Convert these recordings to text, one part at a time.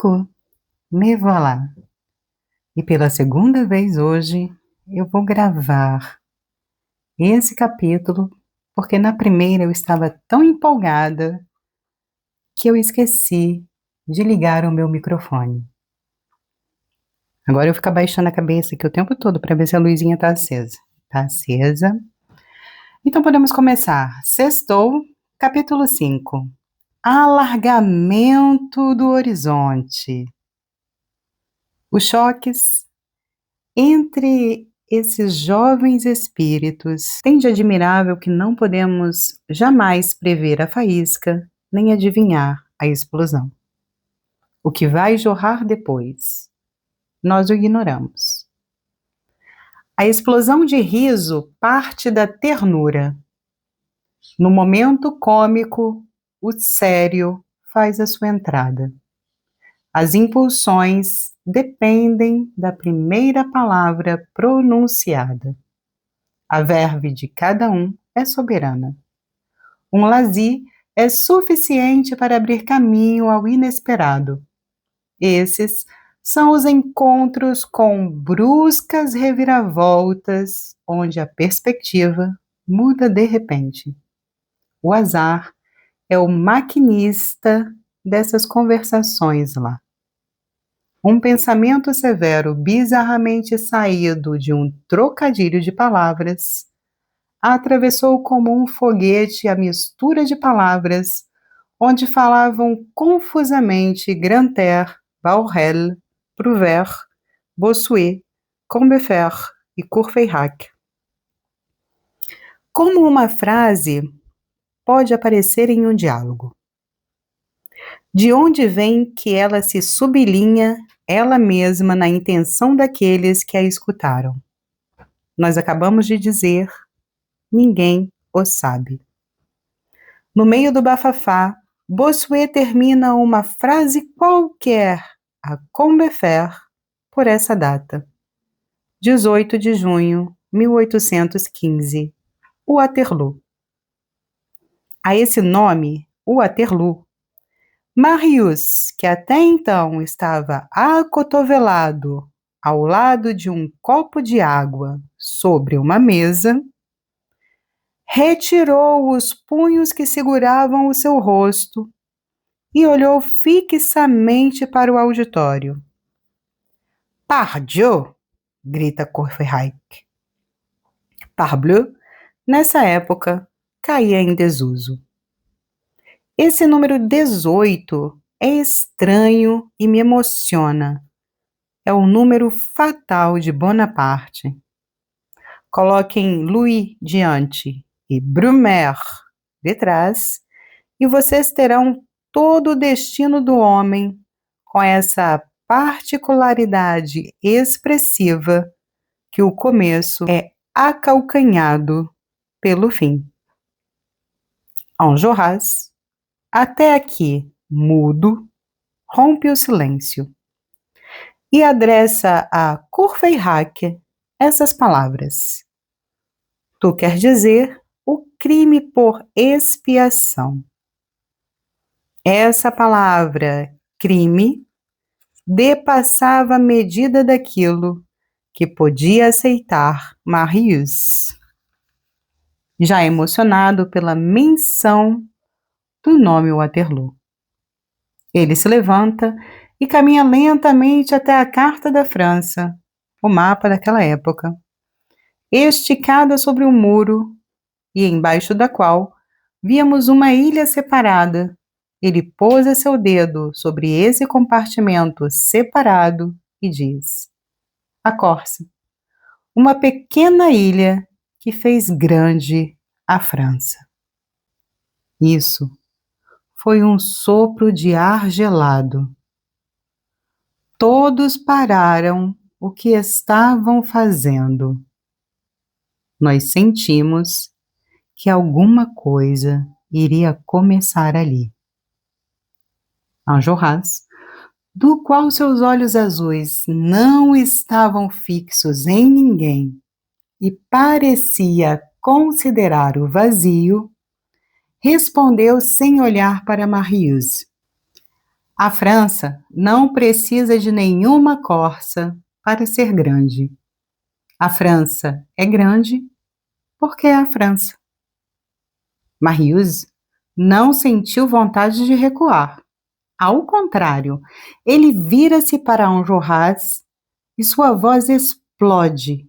Coucou, me voilà. E pela segunda vez hoje eu vou gravar esse capítulo porque na primeira eu estava tão empolgada que eu esqueci de ligar o meu microfone. Agora eu fico abaixando a cabeça aqui o tempo todo para ver se a luzinha está acesa. Está acesa. Então podemos começar. Sextou, capítulo 5. Alargamento do horizonte. Os choques entre esses jovens espíritos tem de admirável que não podemos jamais prever a faísca, nem adivinhar a explosão. O que vai jorrar depois, nós o ignoramos. A explosão de riso parte da ternura. No momento cômico, o sério faz a sua entrada. As impulsões dependem da primeira palavra pronunciada. A verve de cada um é soberana. Um lazi é suficiente para abrir caminho ao inesperado. Esses são os encontros com bruscas reviravoltas, onde a perspectiva muda de repente. O azar é o maquinista dessas conversações lá. Um pensamento severo, bizarramente saído de um trocadilho de palavras, atravessou como um foguete a mistura de palavras, onde falavam confusamente Grantaire, Bahorel, Prouvaire, Bossuet, Combeferre e Courfeyrac. Como uma frase pode aparecer em um diálogo? De onde vem que ela se sublinha ela mesma na intenção daqueles que a escutaram? Nós acabamos de dizer, ninguém o sabe. No meio do bafafá, Bossuet termina uma frase qualquer a Combeferre por essa data. 18 de junho, 1815, Waterloo. A esse nome, Waterloo, Marius, que até então estava acotovelado ao lado de um copo de água sobre uma mesa, retirou os punhos que seguravam o seu rosto e olhou fixamente para o auditório. Pardieu! Grita Courfeyrac. Parbleu, nessa época, caía em desuso. Esse número 18 é estranho e me emociona. É o número fatal de Bonaparte. Coloquem Louis diante e Brumaire detrás, e vocês terão todo o destino do homem com essa particularidade expressiva que o começo é acalcanhado pelo fim. Enjolras, até aqui mudo, rompe o silêncio e adressa a Courfeyrac essas palavras. Tu quer dizer o crime por expiação. Essa palavra, crime, depassava a medida daquilo que podia aceitar Marius. Já emocionado pela menção do nome Waterloo. Ele se levanta e caminha lentamente até a carta da França, o mapa daquela época, esticada sobre um muro e embaixo da qual víamos uma ilha separada. Ele pousa seu dedo sobre esse compartimento separado e diz: a Córcega, uma pequena ilha que fez grande a França. Isso foi um sopro de ar gelado. Todos pararam o que estavam fazendo. Nós sentimos que alguma coisa iria começar ali. Enjolras, do qual seus olhos azuis não estavam fixos em ninguém e parecia considerar o vazio, respondeu sem olhar para Marius. A França não precisa de nenhuma corça para ser grande. A França é grande porque é a França. Marius não sentiu vontade de recuar. Ao contrário, ele vira-se para Enjolras e sua voz explode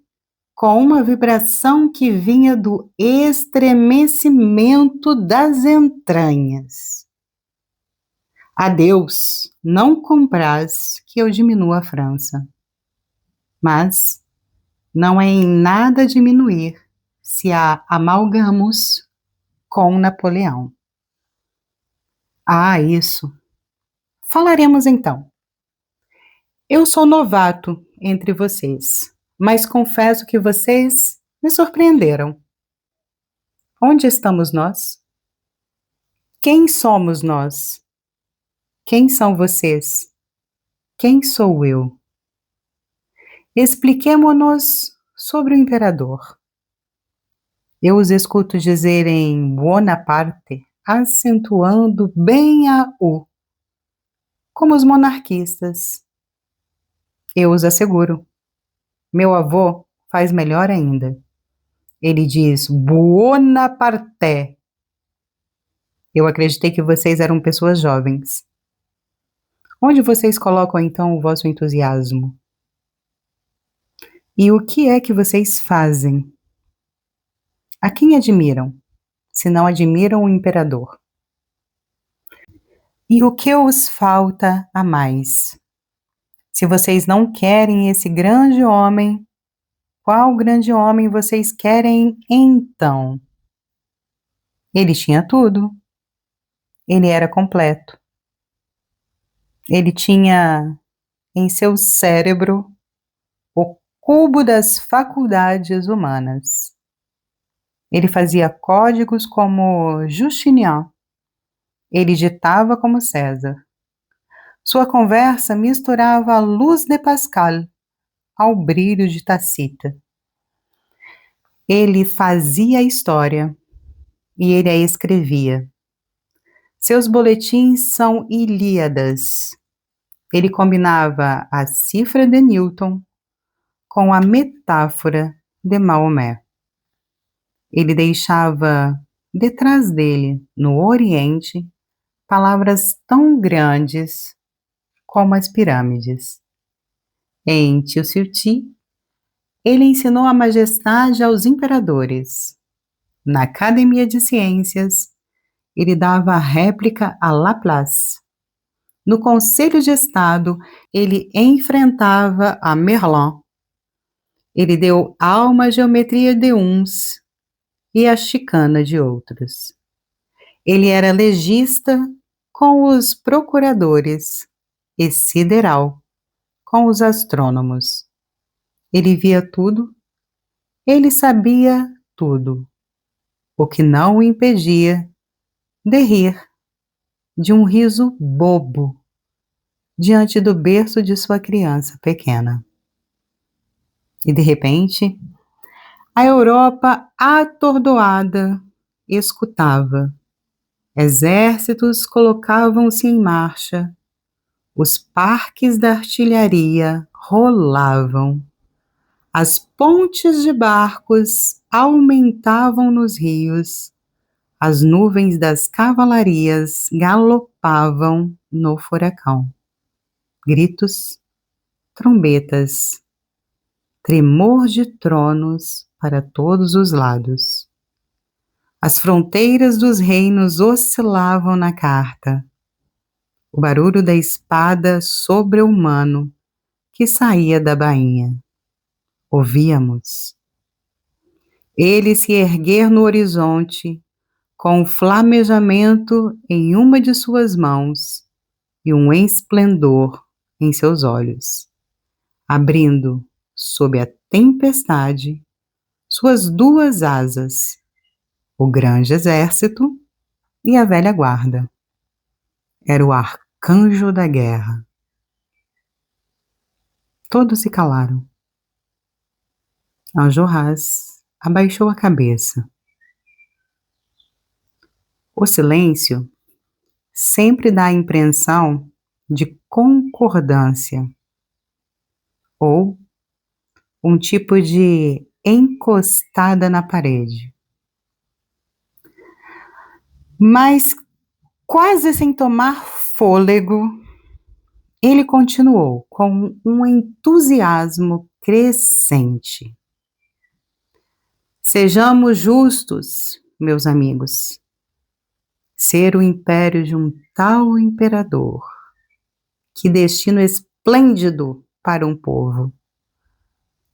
com uma vibração que vinha do estremecimento das entranhas. A Deus não compraz que eu diminua a França, mas não é em nada diminuir se a amalgamos com Napoleão. Ah, isso. Falaremos então. Eu sou novato entre vocês, mas confesso que vocês me surpreenderam. Onde estamos nós? Quem somos nós? Quem são vocês? Quem sou eu? Expliquemo-nos sobre o imperador. Eu os escuto dizerem Bonaparte, acentuando bem a U, como os monarquistas. Eu os asseguro, meu avô faz melhor ainda. Ele diz Buonaparte. Eu acreditei que vocês eram pessoas jovens. Onde vocês colocam então o vosso entusiasmo? E o que é que vocês fazem? A quem admiram, se não admiram o imperador? E o que os falta a mais? Se vocês não querem esse grande homem, qual grande homem vocês querem então? Ele tinha tudo. Ele era completo. Ele tinha em seu cérebro o cubo das faculdades humanas. Ele fazia códigos como Justinian. Ele ditava como César. Sua conversa misturava a luz de Pascal ao brilho de Tacita. Ele fazia a história e ele a escrevia. Seus boletins são Ilíadas. Ele combinava a cifra de Newton com a metáfora de Maomé. Ele deixava detrás dele, no Oriente, palavras tão grandes como as pirâmides. Em Tilsirti, ele ensinou a majestade aos imperadores. Na Academia de Ciências, ele dava a réplica a Laplace. No Conselho de Estado, ele enfrentava a Merlin. Ele deu alma à geometria de uns e à chicana de outros. Ele era legista com os procuradores e sideral com os astrônomos. Ele via tudo, ele sabia tudo, o que não o impedia de rir de um riso bobo diante do berço de sua criança pequena. E de repente, a Europa atordoada escutava. Exércitos colocavam-se em marcha, os parques da artilharia rolavam, as pontes de barcos aumentavam nos rios, as nuvens das cavalarias galopavam no furacão. Gritos, trombetas, tremor de tronos para todos os lados. As fronteiras dos reinos oscilavam na carta. O barulho da espada sobre-humano que saía da bainha. Ouvíamos. Ele se erguer no horizonte, com o flamejamento em uma de suas mãos e um esplendor em seus olhos, abrindo, sob a tempestade, suas duas asas, o grande exército e a velha guarda. Era o arcanjo da guerra. Todos se calaram. Enjolras abaixou a cabeça. O silêncio sempre dá a impressão de concordância ou um tipo de encostada na parede. Mas, quase sem tomar fôlego, ele continuou com um entusiasmo crescente. Sejamos justos, meus amigos. Ser o império de um tal imperador, que destino esplêndido para um povo.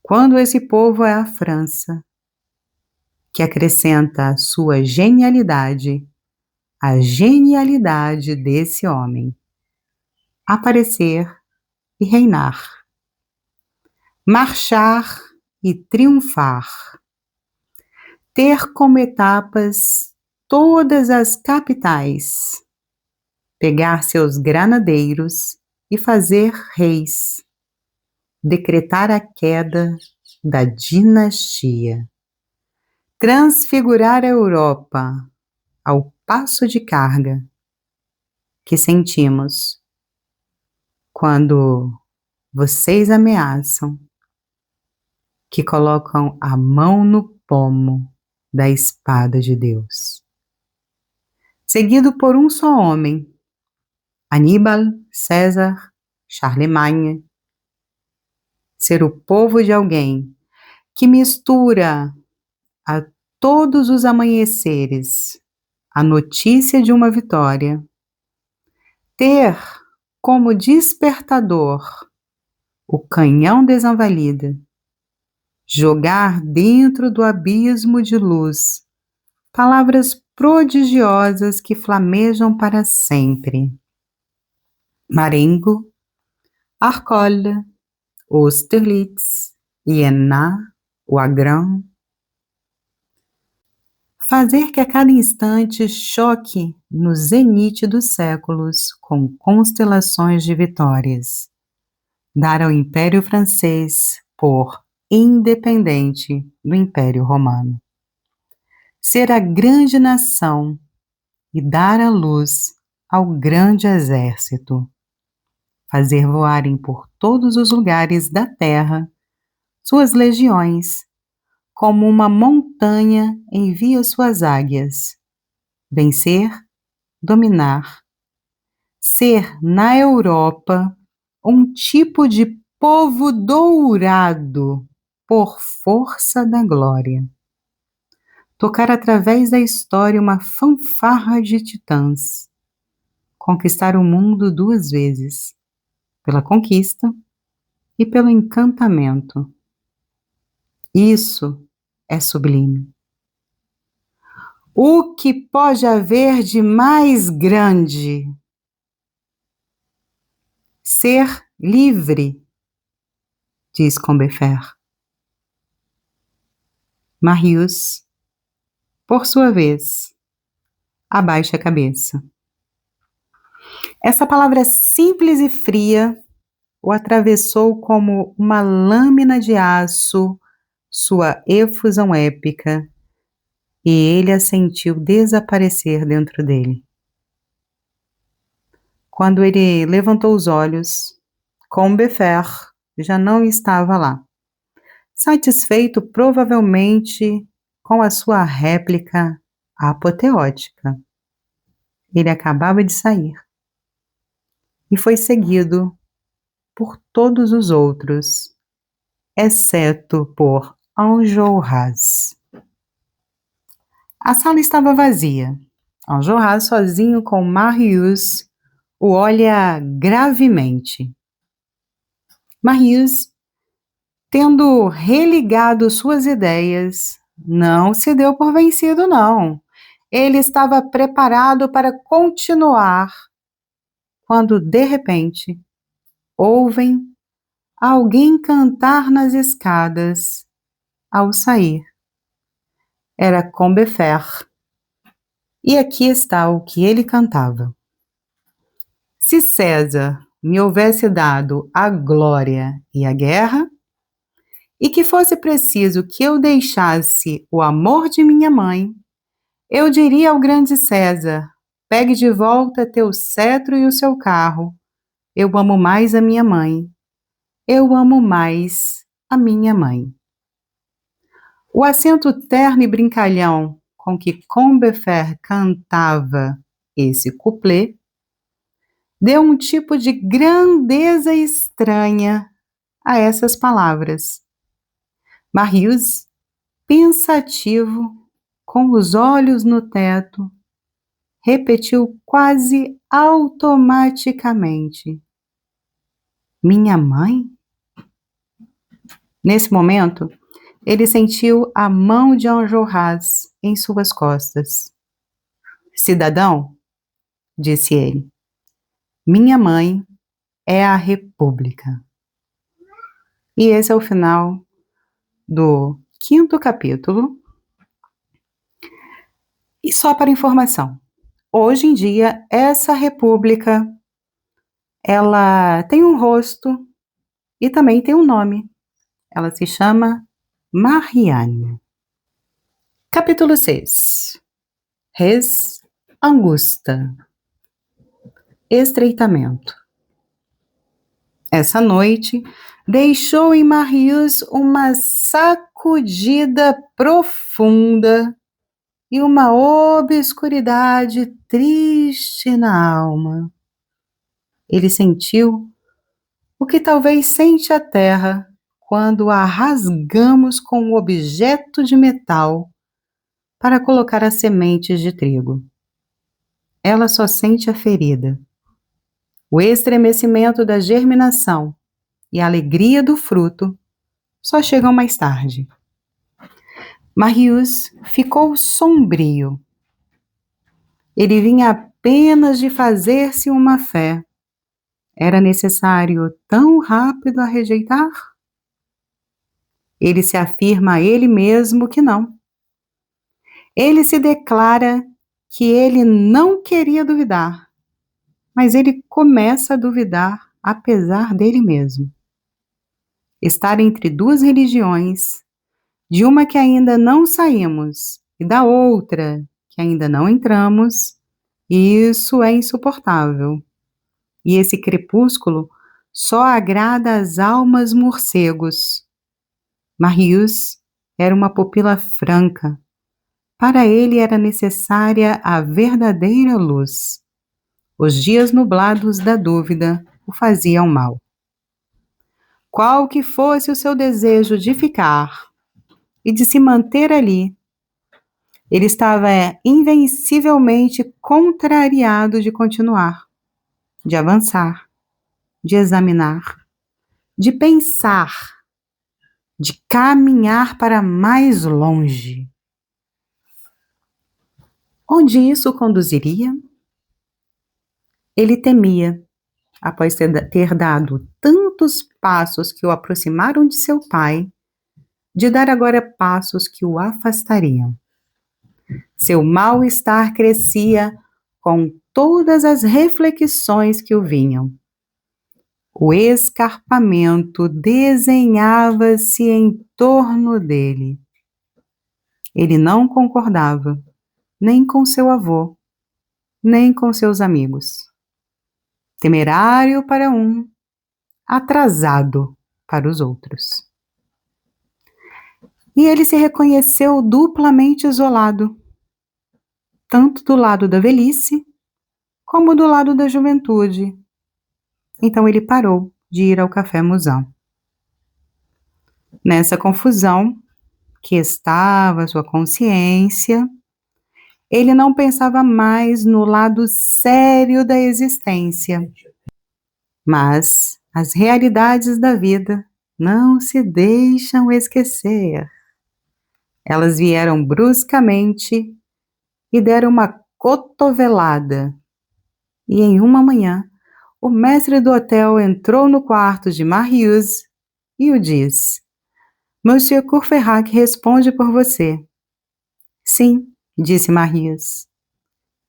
Quando esse povo é a França, que acrescenta à sua genialidade a genialidade desse homem. Aparecer e reinar. Marchar e triunfar. Ter como etapas todas as capitais. Pegar seus granadeiros e fazer reis. Decretar a queda da dinastia. Transfigurar a Europa ao passo de carga que sentimos quando vocês ameaçam, que colocam a mão no pomo da espada de Deus. Seguido por um só homem, Aníbal, César, Charlemagne, ser o povo de alguém que mistura a todos os amanheceres a notícia de uma vitória, ter como despertador o canhão desinvalida, jogar dentro do abismo de luz palavras prodigiosas que flamejam para sempre. Marengo, Arcole, Austerlitz, Iéna, Wagram. Fazer que a cada instante choque no zenite dos séculos com constelações de vitórias. Dar ao Império Francês por independente do Império Romano. Ser a grande nação e dar a luz ao grande exército. Fazer voarem por todos os lugares da terra suas legiões, como uma montanha envia suas águias. Vencer, dominar. Ser na Europa um tipo de povo dourado por força da glória. Tocar através da história uma fanfarra de titãs. Conquistar o mundo 2 vezes, pela conquista e pelo encantamento. Isso é sublime. O que pode haver de mais grande? Ser livre, diz Combeferre. Marius, por sua vez, abaixa a cabeça. Essa palavra simples e fria o atravessou como uma lâmina de aço, sua efusão épica, e ele a sentiu desaparecer dentro dele. Quando ele levantou os olhos, Combeferre já não estava lá, satisfeito provavelmente com a sua réplica apoteótica. Ele acabava de sair e foi seguido por todos os outros, exceto por Enjolras. A sala estava vazia. Enjolras, sozinho com Marius, o olha gravemente. Marius, tendo religado suas ideias, não se deu por vencido, não. Ele estava preparado para continuar, quando, de repente, ouvem alguém cantar nas escadas ao sair. Era Combeferre. E aqui está o que ele cantava. Se César me houvesse dado a glória e a guerra, e que fosse preciso que eu deixasse o amor de minha mãe, eu diria ao grande César: pegue de volta teu cetro e o seu carro, Eu amo mais a minha mãe. Eu amo mais a minha mãe. O acento terno e brincalhão com que Combeferre cantava esse couplet deu um tipo de grandeza estranha a essas palavras. Marius, pensativo, com os olhos no teto, repetiu quase automaticamente: Minha mãe? Nesse momento, ele sentiu a mão de Enjolras em suas costas. Cidadão, disse ele, minha mãe é a República. E esse é o final do 5º capítulo. E só para informação, hoje em dia, essa República, ela tem um rosto e também tem um nome. Ela se chama Marianne. Capítulo 6. Res Angusta. Estreitamento. Essa noite deixou em Marius uma sacudida profunda e uma obscuridade triste na alma. Ele sentiu o que talvez sente a terra quando a rasgamos com um objeto de metal para colocar as sementes de trigo. Ela só sente a ferida. O estremecimento da germinação e a alegria do fruto só chegam mais tarde. Marius ficou sombrio. Ele vinha apenas de fazer-se uma fé. Era necessário tão rápido a rejeitar? Ele se afirma a ele mesmo que não. Ele se declara que ele não queria duvidar, mas ele começa a duvidar apesar dele mesmo. Estar entre duas religiões, de uma que ainda não saímos e da outra que ainda não entramos, isso é insuportável. E esse crepúsculo só agrada às almas morcegos. Marius era uma pupila franca. Para ele era necessária a verdadeira luz. Os dias nublados da dúvida o faziam mal. Qual que fosse o seu desejo de ficar e de se manter ali, ele estava invencivelmente contrariado de continuar, de avançar, de examinar, de pensar, de caminhar para mais longe. Onde isso conduziria? Ele temia, após ter dado tantos passos que o aproximaram de seu pai, de dar agora passos que o afastariam. Seu mal-estar crescia com todas as reflexões que o vinham. O escarpamento desenhava-se em torno dele. Ele não concordava, nem com seu avô, nem com seus amigos. Temerário para um, atrasado para os outros. E ele se reconheceu duplamente isolado, tanto do lado da velhice, como do lado da juventude. Então ele parou de ir ao café Musão. Nessa confusão que estava sua consciência, ele não pensava mais no lado sério da existência. Mas as realidades da vida não se deixam esquecer. Elas vieram bruscamente e deram uma cotovelada. E em uma manhã, o mestre do hotel entrou no quarto de Marius e o disse: Monsieur Courfeyrac responde por você. Sim, disse Marius.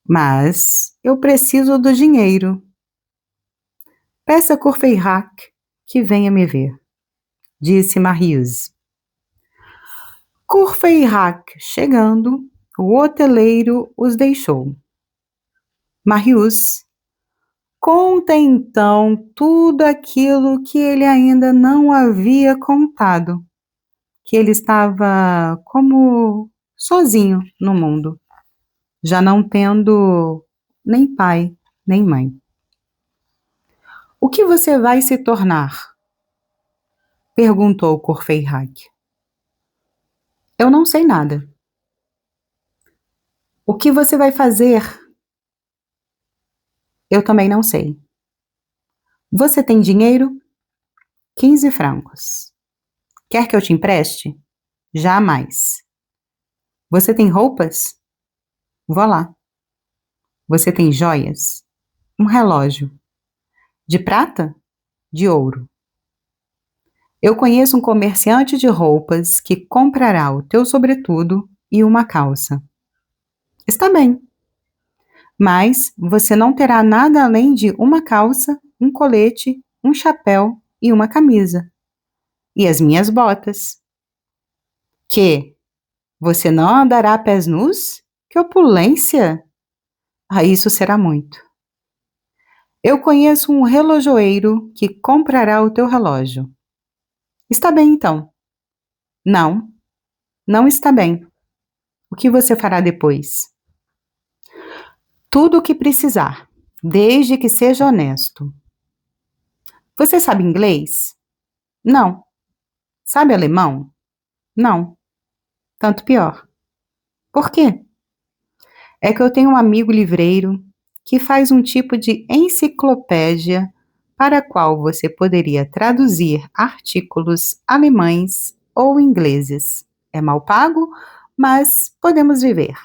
Mas eu preciso do dinheiro. Peça a Courfeyrac que venha me ver, disse Marius. Courfeyrac chegando, o hoteleiro os deixou. Marius, Conta então tudo aquilo que ele ainda não havia contado, que ele estava como sozinho no mundo, já não tendo nem pai, nem mãe. O que você vai se tornar? Perguntou Courfeyrac. Eu não sei nada. O que você vai fazer? Eu também não sei. Você tem dinheiro? 15 francos. Quer que eu te empreste? Jamais. Você tem roupas? Vá lá. Você tem joias? Um relógio. De prata? De ouro. Eu conheço um comerciante de roupas que comprará o teu sobretudo e uma calça. Está bem. Mas você não terá nada além de uma calça, um colete, um chapéu e uma camisa. E as minhas botas. Que? Você não andará a pés nus? Que opulência! Ah, isso será muito. Eu conheço um relojoeiro que comprará o teu relógio. Está bem, então. Não, não está bem. O que você fará depois? Tudo o que precisar, desde que seja honesto. Você sabe inglês? Não. Sabe alemão? Não. Tanto pior. Por quê? É que eu tenho um amigo livreiro que faz um tipo de enciclopédia para a qual você poderia traduzir artículos alemães ou ingleses. É mal pago, mas podemos viver.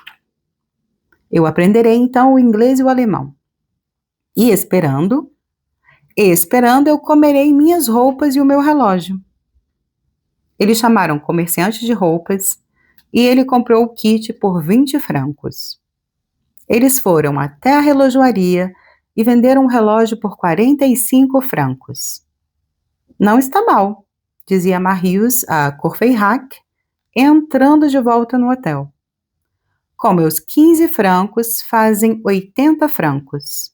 Eu aprenderei então o inglês e o alemão. E esperando eu comerei minhas roupas e o meu relógio. Eles chamaram comerciante de roupas e ele comprou o kit por 20 francos. Eles foram até a relojoaria e venderam o relógio por 45 francos. Não está mal, dizia Marius a Courfeyrac, entrando de volta no hotel. Com meus 15 francos fazem 80 francos.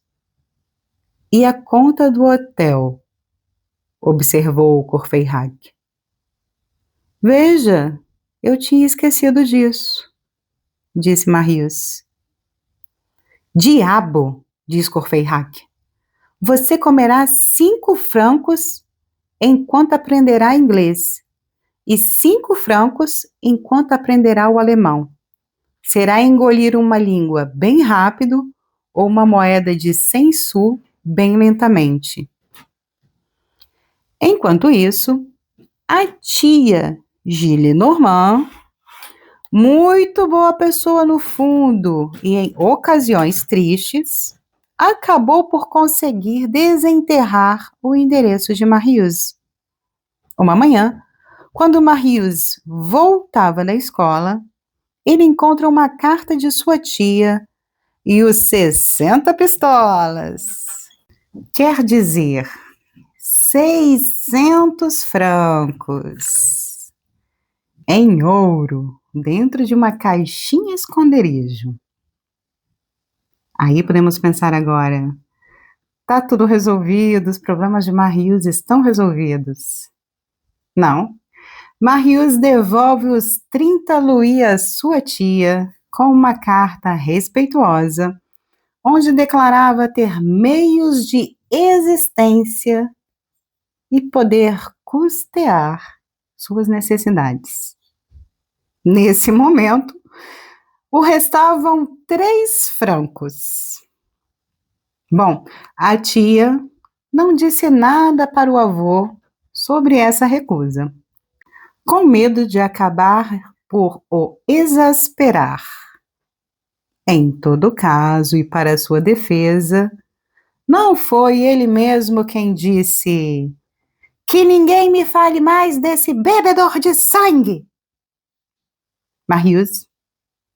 E a conta do hotel? Observou Courfeyrac. Veja, eu tinha esquecido disso, disse Marius. Diabo, diz Courfeyrac. Você comerá 5 francos enquanto aprenderá inglês e 5 francos enquanto aprenderá o alemão. Será engolir uma língua bem rápido ou uma moeda de 100 sous bem lentamente. Enquanto isso, a tia Gillenormand, muito boa pessoa no fundo e em ocasiões tristes, acabou por conseguir desenterrar o endereço de Marius. Uma manhã, quando Marius voltava da escola, ele encontra uma carta de sua tia e os 60 pistolas. Quer dizer, 600 francos em ouro dentro de uma caixinha esconderijo. Aí podemos pensar agora, tá tudo resolvido, os problemas de Marius estão resolvidos. Não. Marius devolve os 30 louis à sua tia com uma carta respeituosa, onde declarava ter meios de existência e poder custear suas necessidades. Nesse momento, o restavam 3 francos. Bom, a tia não disse nada para o avô sobre essa recusa, com medo de acabar por o exasperar. Em todo caso, e para sua defesa, não foi ele mesmo quem disse: que ninguém me fale mais desse bebedor de sangue. Marius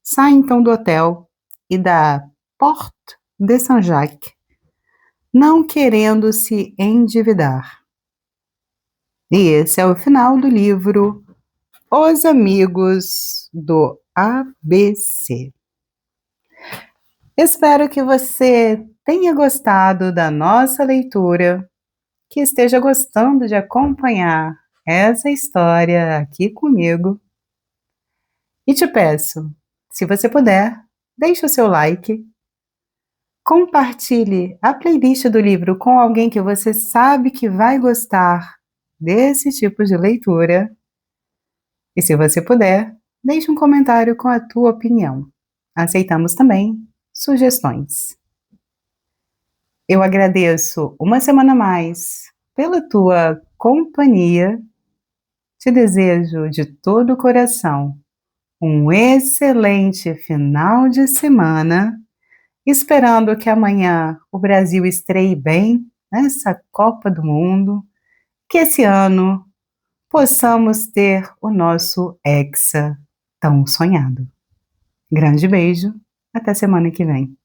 sai então do hotel e da Porte de Saint-Jacques, não querendo se endividar. E esse é o final do livro Os Amigos do ABC. Espero que você tenha gostado da nossa leitura, que esteja gostando de acompanhar essa história aqui comigo. E te peço, se você puder, deixe o seu like, compartilhe a playlist do livro com alguém que você sabe que vai gostar desse tipo de leitura. E se você puder, deixe um comentário com a tua opinião. Aceitamos também sugestões. Eu agradeço uma semana a mais pela tua companhia. Te desejo de todo o coração um excelente final de semana, esperando que amanhã o Brasil estreie bem nessa Copa do Mundo, que esse ano possamos ter o nosso Hexa tão sonhado. Grande beijo, até semana que vem.